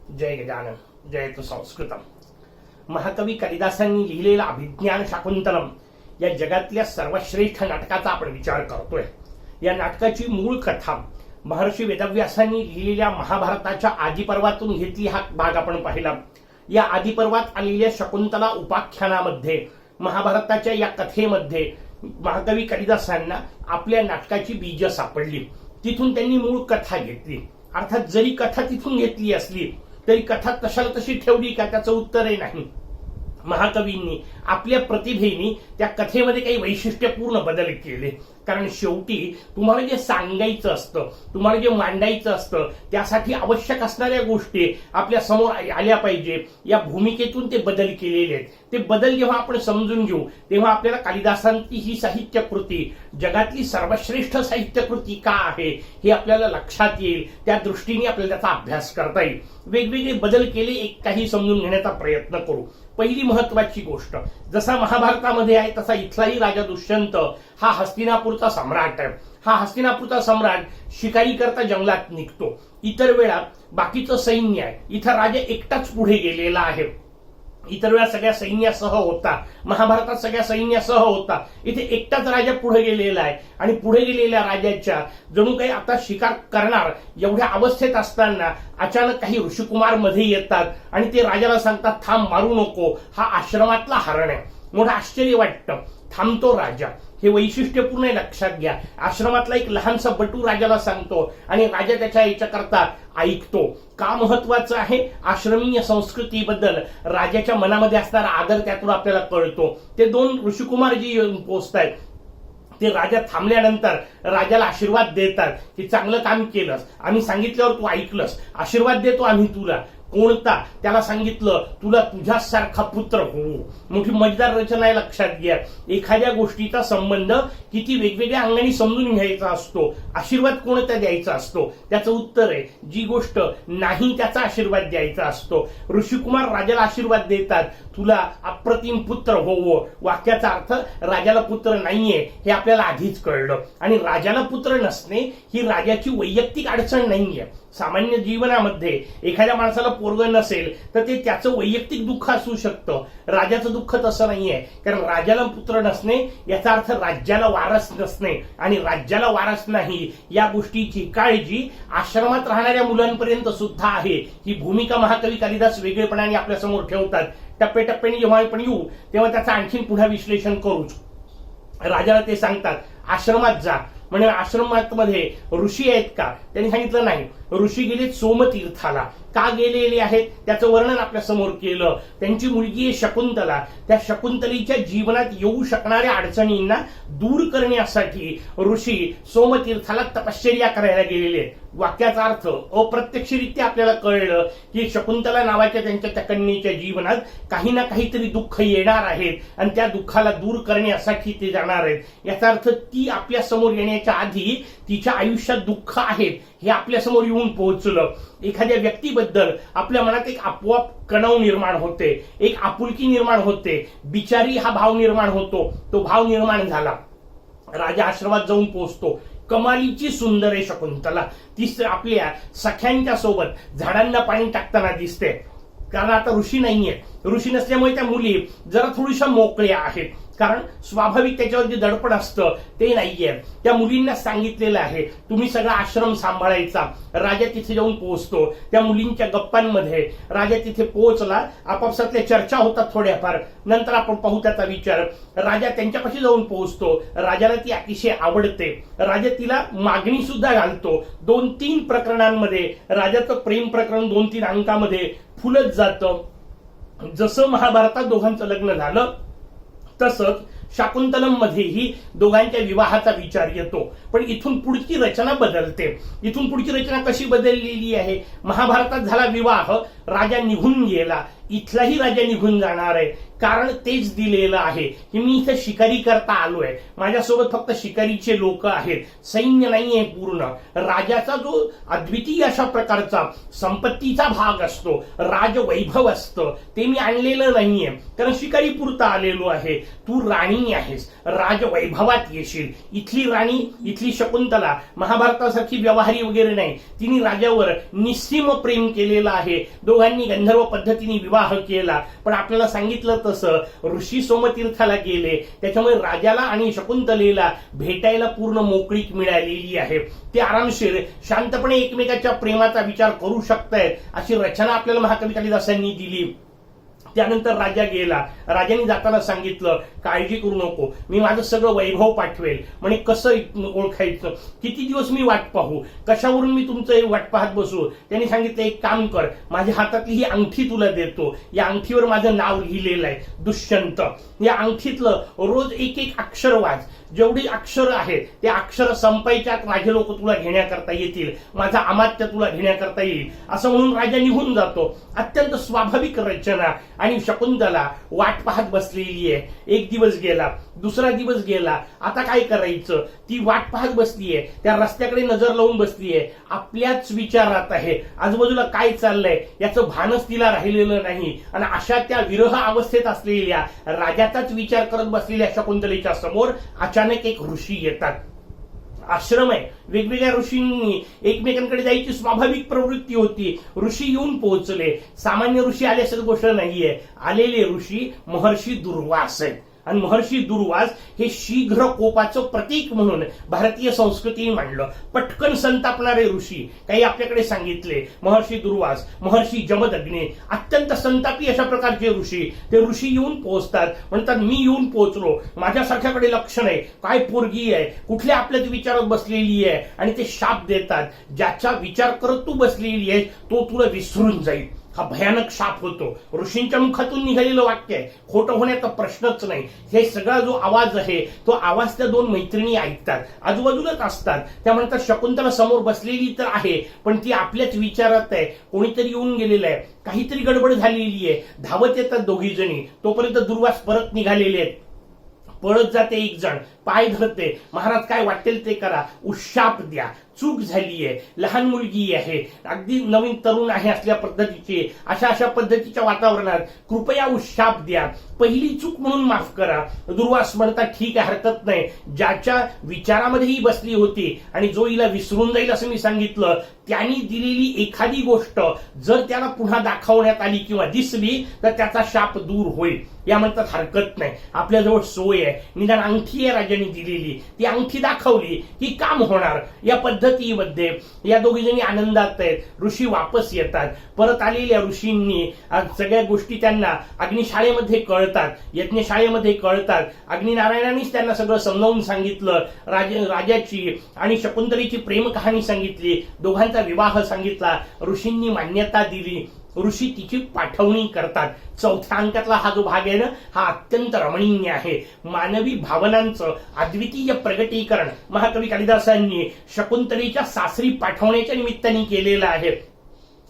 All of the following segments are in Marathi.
जय गजानन जयतु संस्कृतम. महाकवी कालिदासांनी लिहिलेला अभिज्ञान शाकुंतलम या जगातल्या सर्वश्रेष्ठ नाटकाचा आपण विचार करतोय. या नाटकाची मूळ कथा महर्षी वेदव्यासांनी लिहिलेल्या महाभारताच्या आदिपर्वातून घेतली. हा भाग आपण पाहिला. या आदिपर्वात आलेल्या शकुंतला उपाख्यानामध्ये महाभारताच्या या कथेमध्ये महाकवी कालिदासांना आपल्या नाटकाची बीज सापडली. तिथून त्यांनी मूळ कथा घेतली. अर्थात जरी कथा तिथून घेतली असली तरी कथा तशाला तशी ठेवली का, त्याचं उत्तरही नाही. महाकवींनी आपल्या प्रतिभेने त्या कथेमध्ये काही वैशिष्ट्यपूर्ण बदल केले. कारण शेवटी तुम्हाला जे सांगायचं असतं, तुम्हाला जे मांडायचं असतं, त्यासाठी आवश्यक असणाऱ्या गोष्टी आपल्या समोर आल्या पाहिजे. या भूमिकेतून ते बदल केलेले आहेत. ते बदल जेव्हा आपण समजून घेऊ तेव्हा आपल्याला कालिदासांची ही साहित्य कृती जगातली सर्वश्रेष्ठ साहित्य कृती का आहे हे आपल्याला लक्षात येईल. त्या दृष्टीने आपल्याला त्याचा अभ्यास करता येईल. वेगवेगळे बदल केले, एक काही समजून घेण्याचा प्रयत्न करू. पहिली महत्वाची गोष्ट, जसा महाभारतामध्ये आहे तसा इथलाही राजा दुष्यंत हा हस्तिनापूरचा सम्राट आहे. हा हस्तिनापूरचा सम्राट शिकारी करता जंगलात निघतो. इतर वेळा बाकीचं सैन्य आहे. इथं राजा एकटाच पुढे गेलेला आहे. इतर वेळा सगळ्या सैन्यासह होता. महाभारतात सगळ्या सैन्यासह होता. इथे एकटाच राजा पुढे गेलेला आहे. आणि पुढे गेलेल्या राजाच्या जणू काही आता शिकार करणार एवढ्या अवस्थेत असताना अचानक काही ऋषिकुमार मध्ये येतात आणि ते राजाला सांगतात, थांब, मारू नको, हा आश्रमातला हरण आहे. मोठं आश्चर्य वाटतं. थांबतो राजा. हे वैशिष्ट्यपूर्ण आहे, लक्षात घ्या. आश्रमातला एक लहानसा बटू राजाला सांगतो आणि राजा त्याच्या याच्याकरता ऐकतो. का महत्वाचं आहे? आश्रमीय संस्कृतीबद्दल राजाच्या मनामध्ये असणारा आदर त्यातून आपल्याला कळतो. ते दोन ऋषिकुमार जी येऊन पोहोचतायत ते राजा थांबल्यानंतर राजाला आशीर्वाद देतात की चांगलं काम केलंस, आम्ही सांगितल्यावर तू ऐकलंस, आशीर्वाद देतो आम्ही तुला. कोणता? त्याला सांगितलं, तुला तुझ्यासारखा पुत्र होऊ. मोठी मजेदार रचना आहे, लक्षात घ्या. एखाद्या गोष्टीचा संबंध किती वेगवेगळ्या अंगाने समजून घ्यायचा असतो. आशीर्वाद कोणता द्यायचा असतो? त्याचं उत्तर आहे, जी गोष्ट नाही त्याचा आशीर्वाद द्यायचा असतो. ऋषिकुमार राजाला आशीर्वाद देतात, तुला अप्रतिम पुत्र होवो. वाक्याचा अर्थ, राजाला पुत्र नाहीये हे आपल्याला आधीच कळलं. आणि राजाला पुत्र नसणे ही राजाची वैयक्तिक अडचण नाहीये. सामान्य जीवनामध्ये एखाद्या माणसाला पोरग नसेल तर ते त्याचं वैयक्तिक दुःख असू शकतं. राजाचं दुःख तसं नाहीये. कारण राजाला पुत्र नसणे याचा अर्थ राज्याला वारस नसणे. आणि राज्याला वारस नाही या गोष्टीची काळजी आश्रमात राहणाऱ्या मुलांपर्यंत सुद्धा आहे. ही भूमिका महाकवी कालिदास वेगळेपणाने आपल्या समोर ठेवतात. टप्प्याटप्प्याने जेव्हा आपण येऊ तेव्हा त्याचं आणखीन पुढे विश्लेषण करूच. राजाला ते सांगतात, आश्रमात जा. म्हणजे आश्रमात मध्ये ऋषी आहेत का? त्यांनी सांगितलं नाही. ऋषी गेलेत सोमतीर्थाला. का गेलेले आहेत त्याचं वर्णन आपल्या समोर केलं. त्यांची मुलगी आहे शकुंतला. त्या शकुंतलेच्या जीवनात येऊ शकणाऱ्या अडचणींना दूर करण्यासाठी ऋषी सोमतीर्थाला तपश्चर्या करायला गेलेले आहेत. वाक्याचा अर्थ अप्रत्यक्षरित्या आपल्याला कळलं की शकुंतला नावाच्या त्यांच्या त्या कन्येच्या जीवनात काही ना काहीतरी दुःख येणार आहेत आणि त्या दुःखाला दूर करण्यासाठी ते जाणार आहेत. याचा अर्थ ती आपल्या समोर येण्याच्या आधी तिच्या आयुष्यात दुःख आहेत हे आपल्या समोर येऊन पोहोचलं. एखाद्या व्यक्तीबद्दल आपल्या मनात एक आपोआप कणव निर्माण होते, एक आपुलकी निर्माण होते, बिचारी हा भाव निर्माण होतो. तो भाव निर्माण झाला. राजा आश्रमात जाऊन पोहोचतो. कमालीची सुंदर आहे शकुंतला. ती आपल्या सख्यांच्या सोबत झाडांना पाणी टाकताना दिसते. कारण आता ऋषी नाहीये. ऋषी नसल्यामुळे त्या मुली जरा थोड्याशा मोकळ्या आहेत. कारण स्वाभाविक त्याच्यावर जे दडपण असतं ते नाहीये. त्या मुलींना सांगितलेलं आहे तुम्ही सगळा आश्रम सांभाळायचा. राजा तिथे जाऊन पोहोचतो. त्या मुलींच्या गप्पांमध्ये राजा तिथे पोहोचला. आपापसातल्या चर्चा होतात थोड्याफार. नंतर आपण पाहू त्याचा विचार. राजा त्यांच्यापाशी जाऊन पोहोचतो. राजाला ती अतिशय आवडते. राजा तिला मागणी सुद्धा घालतो. 2-3 प्रकरणांमध्ये राजाचं प्रेम प्रकरण 2-3 अंकामध्ये फुलत जातं. जसं महाभारतात दोघांचं लग्न झालं तसंच शाकुंतलम मध्येही दोघांच्या विवाहाचा विचार येतो. पण इथून पुढची रचना बदलते. इथून पुढची रचना कशी बदललेली आहे? महाभारतात झाला विवाह, राजा निघून गेला. इथलाही राजा निघून जाणार आहे. कारण तेच दिलेलं आहे की मी इथे शिकारी करता आलोय, माझ्यासोबत फक्त शिकारीचे लोक आहेत, सैन्य नाहीये पूर्ण. राजाचा जो अद्वितीय अशा प्रकारचा संपत्तीचा भाग असतो, राजवैभव असतं, ते मी आणलेलं नाहीये, कारण शिकारी पुरता आलेलो आहे. तू राणी आहेस, राजवैभवात येशील. इथली राणी, इथली शकुंतला महाभारतासारखी व्यवहारी वगैरे नाही, तिने राजावर निस्सीम प्रेम केलेलं आहे. दोघांनी गंधर्व पद्धतीने विवाह केला, पण आपल्याला सांगितलं तसं ऋषी सोमतीर्थाला गेले, त्याच्यामुळे राजाला आणि शकुंतलेला भेटायला पूर्ण मोकळीक मिळालेली आहे. ते आरामशीर शांतपणे एकमेकाच्या प्रेमाचा विचार करू शकतायत, अशी रचना आपल्याला महाकवी कालिदासांनी दिली. त्यानंतर राजा गेला. राजाने जाताना सांगितलं, काळजी करू नको, मी माझं सगळं वैभव पाठवेल. म्हणे कसं ओळखायचं, किती दिवस मी वाट पाहू, कशावरून मी तुमचं वाट पाहत बसू. त्यांनी सांगितलं, एक काम कर, माझ्या हातातली ही अंगठी तुला देतो, या अंगठीवर माझं नाव लिहिलेलं आहे, दुष्यंत. या अंगठीतलं रोज एक एक अक्षर वाच, जेवढी अक्षर आहेत ते अक्षर संपायच्यात माझे लोक तुला घेण्याकरता येतील, माझा अमात्य तुला घेण्याकरता येईल, असं म्हणून राजा निघून जातो. अत्यंत स्वाभाविक रचना. आणि शकुंतला वाट पाहत बसलेली आहे. एक दिवस गेला, दुसरा दिवस गेला, आता काय करायचं, ती वाट पाहत बसलीये, त्या रस्त्याकडे नजर लावून बसलीये, आपल्याच विचारात आहे, आजूबाजूला काय चाललंय याचं भानच तिला राहिलेलं नाही. आणि अशा त्या विरह अवस्थेत असलेल्या राजाचाच विचार करत बसलेल्या शकुंतलेच्या समोर अचानक एक ऋषी येतात. आश्रम आहे, वेगवेगळ्या ऋषींनी एकमेकांकडे जायची स्वाभाविक प्रवृत्ती होती. ऋषी येऊन पोहोचले. सामान्य ऋषी आल्यासारखी गोष्ट नाहीये. आलेले ऋषी महर्षी दुर्वास आहेत. आणि महर्षी दुर्वास हे शीघ्र कोपाचं प्रतीक म्हणून भारतीय संस्कृतीने मांडलं. पटकन संतापणारे ऋषी काही आपल्याकडे सांगितले. महर्षी दुर्वास, महर्षी जमदग्नी, अत्यंत संतापी अशा प्रकारचे ऋषी. ते ऋषी येऊन पोहोचतात, म्हणतात मी येऊन पोहोचलो, माझ्यासारख्याकडे लक्ष नाही, काय पोरगी आहे, कुठल्या आपल्यात विचारात बसलेली आहे. आणि ते शाप देतात, ज्याचा विचार करत तू बसलेली आहे तो तुला विसरून जाईल. हा भयानक शाप होतो. ऋषींच्या मुखातून निघालेलं वाक्य आहे, खोटं होण्याचा प्रश्नच नाही. हे सगळा जो आवाज आहे तो आवाज त्या दोन मैत्रिणी ऐकतात, आजूबाजूलाच असतात. त्या म्हणतात शकुंतला समोर बसलेली तर आहे, पण ती आपल्याच विचारात आहे, कोणीतरी येऊन गेलेलं आहे, काहीतरी गडबड झालेली आहे. धावत येतात दोघी जणी, तोपर्यंत दुर्वास परत निघालेले आहेत. पळत जाते एक जण, पाय धरते, महाराज काय वाटेल ते करा, उशाप द्या, चूक झालीये, लहान मुलगी आहे, अगदी नवीन तरुण आहे असल्या पद्धतीची, अशा पद्धतीच्या वातावरणात कृपया उशाप द्या, पहिली चूक म्हणून माफ करा. दुर्वास म्हणतात ठीक आहे, हरकत नाही. ज्याच्या विचारामध्ये ही बसली होती आणि जो हिला विसरून जाईल असं मी सांगितलं, त्यांनी दिलेली एखादी गोष्ट जर त्याला पुन्हा दाखवण्यात आली किंवा दिसली तर त्याचा शाप दूर होईल. या म्हणतात हरकत नाही, आपल्याजवळ सोय आहे, निदान अंगठी आहे राजाने दिलेली, ती अंगठी दाखवली की काम होणार. या पद्धतीमध्ये या दोघी जणी आनंदात आहेत. ऋषी वापस येतात. परत आलेल्या ऋषींनी सगळ्या गोष्टी त्यांना अग्निशाळेमध्ये कळतात, यज्ञशाळेमध्ये कळतात. अग्निनारायणांनीच त्यांना सगळं समजावून सांगितलं. राजाची आणि शकुंतलेची प्रेम कहाणी सांगितली, दोघांचा विवाह सांगितला, ऋषींनी मान्यता दिली. ऋषी तिची पाठवणी करतात. चौथ्या अंकातला हा जो भाग आहे ना, हा अत्यंत रमणीय आहे. मानवी भावनांचं अद्वितीय प्रगटीकरण महाकवी कालिदासांनी शकुंतलेच्या सासरी पाठवण्याच्या निमित्ताने केलेलं आहे.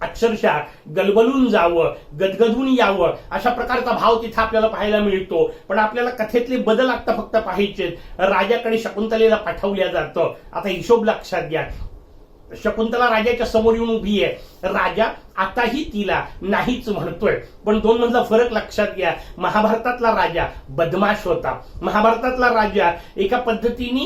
अक्षरशः गलबलून जावं, गदगदून यावं अशा प्रकारचा भाव तिथे आपल्याला पाहायला मिळतो. पण आपल्याला कथेतले बदल आता फक्त पाहायचे. राजाकडे शकुंतलेला पाठवल्या जातं. आता हिशोब लक्षात घ्या. शकुंतला राजाच्या समोर येऊन उभी आहे. राजा आताही तिला नाहीच म्हणतोय, पण दोन मधला फरक लक्षात घ्या. महाभारतातला राजा बदमाश होता. महाभारतातला राजा एका पद्धतीने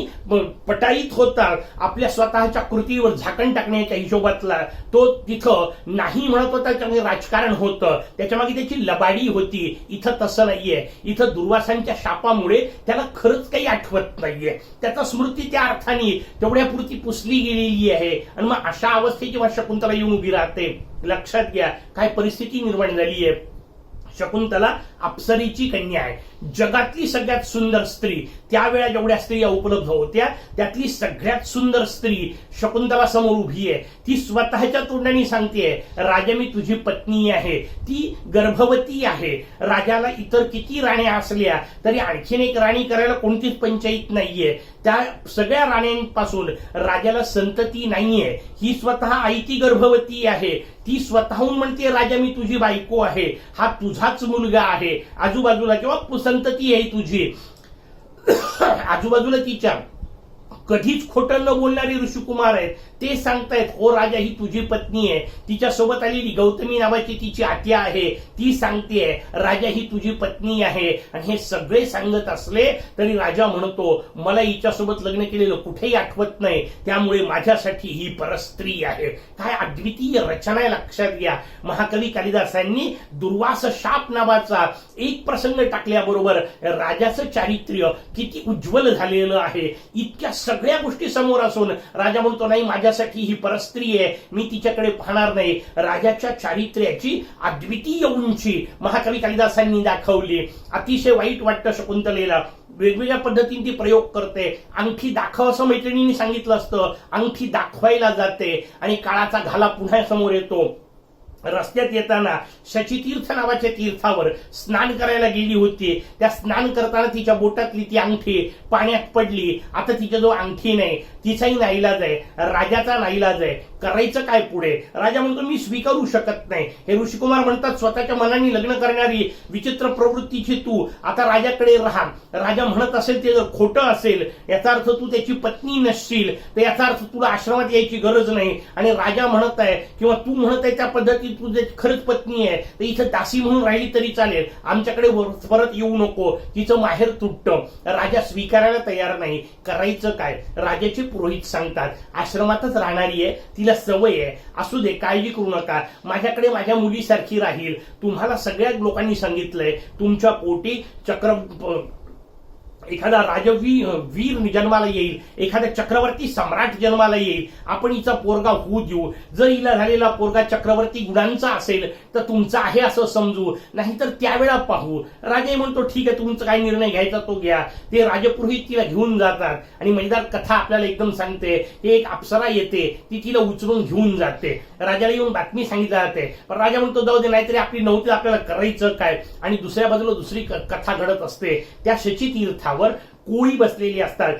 पटाईत होता, आपल्या स्वतःच्या कृतीवर झाकण टाकण्याच्या हिशोबातला. तो तिथं नाही म्हणत होता, त्यामुळे राजकारण होतं, त्याच्यामागे त्याची लबाडी होती. इथं तसं नाहीये. इथं दुर्वासांच्या शापामुळे त्याला खरंच काही आठवत नाहीये. त्याचा स्मृती त्या अर्थाने तेवढ्यापुरती पुसली गेलेली आहे. आणि मग अशा अवस्थेची शकुंतला येऊन उभी राहते. लक्षात घ्या काय परिस्थिती निर्माण झाली आहे. शकुंतला अप्सरीची कन्या आहे, जगातली सगळ्यात सुंदर स्त्री. त्यावेळा जेवढ्या स्त्रिया उपलब्ध होत्या त्यातली सगळ्यात सुंदर स्त्री शकुंतला समोर उभी आहे. ती स्वतःच्या तोंडाने सांगते, राजा मी तुझी पत्नी आहे. ती गर्भवती आहे. राजाला इतर किती राण्या असल्या तरी आणखीन एक राणी करायला कोणतीच पंचायत नाहीये. त्या सगळ्या राण्यांपासून राजाला संतती नाहीये. ही स्वतः आईती गर्भवती आहे. ती स्वतःहून म्हणते राजा मी तुझी बायको आहे, हा तुझाच मुलगा आहे. आजूबाजूला किंवा संतती आहे तुझी, आजूबाजूला तिच्या कधीच खोटं न बोलणारे ऋषिकुमार आहेत. ते सांगतायत हो राजा ही तुझी पत्नी आहे. तिच्यासोबत आलेली गौतमी नावाची तिची आत्या आहे, ती सांगतेय राजा ही तुझी पत्नी आहे. आणि हे सगळे सांगत असले तरी राजा म्हणतो मला हिच्यासोबत लग्न केलेलं कुठेही आठवत नाही, त्यामुळे माझ्यासाठी ही परस्त्री आहे. काय अद्वितीय रचना आहे लक्षात घ्या. महाकवी कालिदासांनी दुर्वास शाप नावाचा एक प्रसंग टाकल्याबरोबर राजाचं चारित्र्य किती उज्ज्वल झालेलं आहे. इतक्या सगळ्या गोष्टी समोर असून राजा म्हणतो नाही माझ्यासाठी ही परस्त्री आहे, मी तिच्याकडे पाहणार नाही. राजाच्या चारित्र्याची अद्वितीय उंची महाकवी कालिदासांनी दाखवली. अतिशय वाईट वाटतं शकुंतलेला. वेगवेगळ्या पद्धतीने ती प्रयोग करते. अंगठी दाखव असं मैत्रिणींनी सांगितलं असतं, अंगठी दाखवायला जाते आणि काळाचा घाला पुन्हा समोर येतो. रस्त्यात येताना शचीतीर्थ नावाच्या तीर्थावर स्नान करायला गेली होती. त्या स्नान करताना तिच्या बोटातली ती अंगठी पाण्यात पडली. आता तिच्याजवळ अंगठी नाही, तिचाही नाईलाज आहे, राजाचा नाईलाज आहे. करायचं काय पुढे? राजा म्हणतो मी स्वीकारू शकत नाही. हे ऋषिकुमार म्हणतात स्वतःच्या मनाने लग्न करणारी विचित्र प्रवृत्तीची तू आता राजाकडे राहा. राजा म्हणत असेल ते जर खोटं असेल, याचा अर्थ तू त्याची पत्नी नसशील, तर याचा अर्थ तुला आश्रमात यायची गरज नाही. आणि राजा म्हणत आहे किंवा तू म्हणत आहे त्या पद्धतीत तू जर खरंच पत्नी आहे तर इथं दासी म्हणून राहिली तरी चालेल, आमच्याकडे परत येऊ नको. तिचं माहेर तुटतं. राजा स्वीकारायला तयार नाही. करायचं काय? राजाचे पुरोहित सांगतात आश्रमातच राहणारी आहे, तिला सवय आहे, असू दे काळजी करू नका, माझ्याकडे माझ्या मुलीसारखी राहील. तुम्हाला सगळ्या लोकांनी सांगितलंय तुमच्या पोटी एखादा वीर जन्माला येईल, एखादा चक्रवर्ती सम्राट जन्माला येईल. आपण हिचा पोरगा होऊ देऊ. जर हिला झालेला पोरगा चक्रवर्ती गुणांचा असेल तर तुमचा आहे असं समजू, नाहीतर त्यावेळा पाहू. राजा म्हणतो ठीक आहे, तुमचा काय निर्णय घ्यायचा तो घ्या. ते राजपुरोहित तिला घेऊन जातात आणि मजेदार कथा आपल्याला एकदम सांगते. एक अप्सरा येते, ती तिला उचलून घेऊन जाते. राजाला येऊन बातमी सांगितली जाते. पण राजा म्हणतो जाऊ दे, नाहीतरी आपली नव्हती, आपल्याला करायचं काय? आणि दुसऱ्या बाजूला दुसरी कथा घडत असते. त्या शचीतीर्थावर कोळी बसलेली असतात,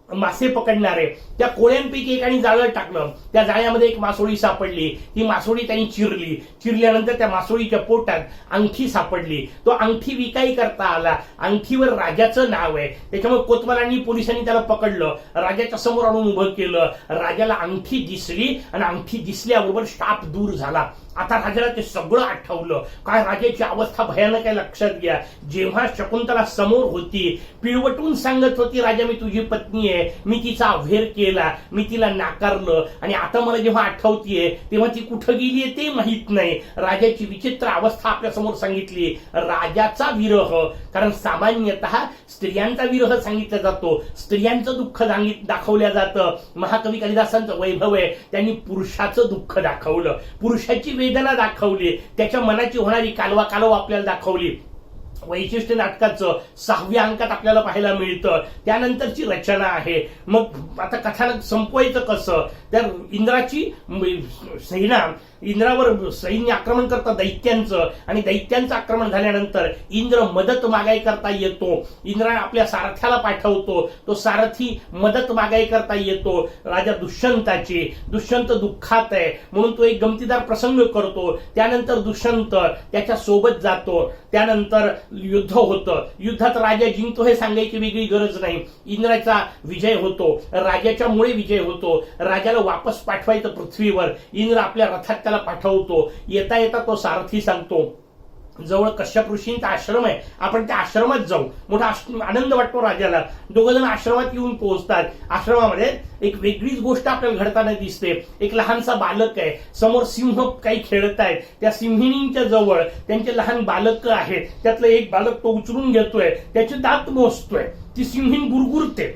मासे पकडणारे. त्या कोळ्यांपैकी एकाने जाळं टाकलं, त्या जाळ्यामध्ये एक मासोळी सापडली. ती मासोळी त्यांनी चिरल्यानंतर त्या मासोळीच्या पोटात अंगठी सापडली. तो अंगठी विकाई करता आला. अंगठीवर राजाचं नाव आहे, त्याच्यामुळे कोतवालांनी पोलिसांनी त्याला पकडलं, राजाच्या समोर आणून उभं केलं. राजाला अंगठी दिसली आणि अंगठी दिसल्याबरोबर शाप दूर झाला. आता राजाला ते सगळं आठवलं. काय राजाची अवस्था भयानक आहे लक्षात घ्या. जेव्हा शकुंतला समोर होती, पिळवटून सांगत होती राजा मी तुझी पत्नी आहे, मी तिचा अव्हेर केला, मी तिला नाकारलं, आणि आता मला जेव्हा आठवतीये तेव्हा ती कुठं गेलीये ते माहित नाही. राजाची विचित्र अवस्था आपल्या समोर सांगितली. राजाचा विरह, कारण सामान्यतः स्त्रियांचा विरह सांगितला जातो, स्त्रियांचं दुःख दाखवलं जातं. महाकवी कालिदासांचं वैभव आहे, त्यांनी पुरुषाचं दुःख दाखवलं, पुरुषाची वेदना दाखवली, त्याच्या मनाची होणारी कालवा आपल्याला दाखवली. वैशिष्ट्य नाटकाचं 6व्या अंकात आपल्याला पाहायला मिळतं. त्यानंतरची रचना आहे. मग आता कथानक संपवायचं कसं? तर इंद्राची सेना, इंद्रावर सैन्य आक्रमण करतं दैत्यांचं, आणि दैत्यांचं आक्रमण झाल्यानंतर इंद्र मदत मागाय करता येतो. इंद्राने आपल्या सारथ्याला पाठवतो, तो सारथी मदत मागाय करता येतो राजा दुष्यंताची. दुष्यंत दुःखात आहे म्हणून तो एक गमतीदार प्रसंग करतो. त्यानंतर दुष्यंत त्याच्या सोबत जातो. त्यानंतर युद्ध होतं. युद्धात राजा जिंकतो हे सांगायची वेगळी गरज नाही. इंद्राचा विजय होतो, राजाच्या मुळे विजय होतो. राजाला वापस पाठवायचं पृथ्वीवर. इंद्र आपल्या रथात त्याला पाठवतो. येता येता तो सारथी सांगतो जवळ कश्यप ऋषींचा आश्रम आहे, आपण त्या आश्रमात जाऊ. मोठा आनंद वाटतो राजाला. दोघ जण आश्रमात येऊन पोहोचतात. आश्रमामध्ये एक वेगळीच गोष्ट आपल्याला घडताना दिसते. एक लहानसा बालक आहे, समोर सिंह काही खेळत आहेत. त्या सिंहिणींच्या जवळ त्यांचे लहान बालक आहेत. त्यातलं एक बालक तो उचलून घेतोय, त्याचे दात मोजतोय. ती सिंहीण गुरगुरते.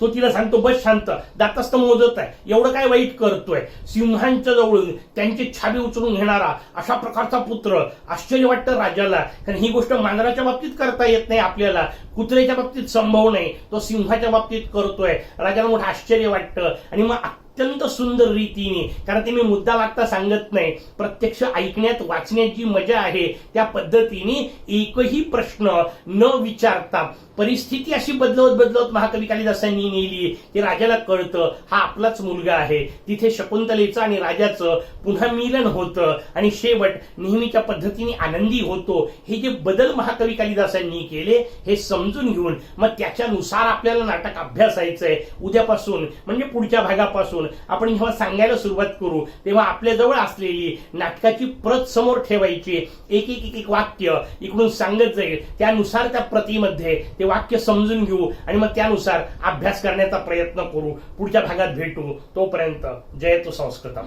तो तिला सांगतो बस शांत, दातस्त मोजत आहे, एवढं काय वाईट करतोय? सिंहांच्या जवळून त्यांची छाबी उचलून घेणारा अशा प्रकारचा पुत्र. आश्चर्य वाटतं राजाला, कारण ही गोष्ट मांजराच्या बाबतीत करता येत नाही आपल्याला, कुत्र्याच्या बाबतीत संभव नाही, तो सिंहाच्या बाबतीत करतोय. राजाला मोठं आश्चर्य वाटतं. आणि मग अत्यंत सुंदर रीतीने, कारण ते मी मुद्दा वागता सांगत नाही, प्रत्यक्ष ऐकण्यात वाचण्याची मजा आहे, त्या पद्धतीने एकही प्रश्न न विचारता परिस्थिती अशी बदलवत बदलवत महाकवी कालिदासांनी नेली की राजाला कळतं हा आपलाच मुलगा आहे. तिथे शकुंतलेचं आणि राजाचं पुन्हा मिलन होतं आणि शेवट नेहमीच्या पद्धतीने आनंदी होतो. हे जे बदल महाकवी कालिदासांनी केले हे समजून घेऊन मग त्याच्यानुसार आपल्याला नाटक अभ्यासायचंय. उद्यापासून म्हणजे पुढच्या भागापासून आपण जेव्हा सांगायला सुरुवात करू तेव्हा आपल्याजवळ असलेली नाटकाची प्रत समोर ठेवायची, एक एक एक वाक्य इकडून सांगत जाईल, त्यानुसार त्या प्रतीमध्ये ते वाक्य समजून घेऊ आणि मग त्यानुसार अभ्यास करण्याचा प्रयत्न करू. पुढच्या भागात भेटू. तोपर्यंत जयतु संस्कृतम.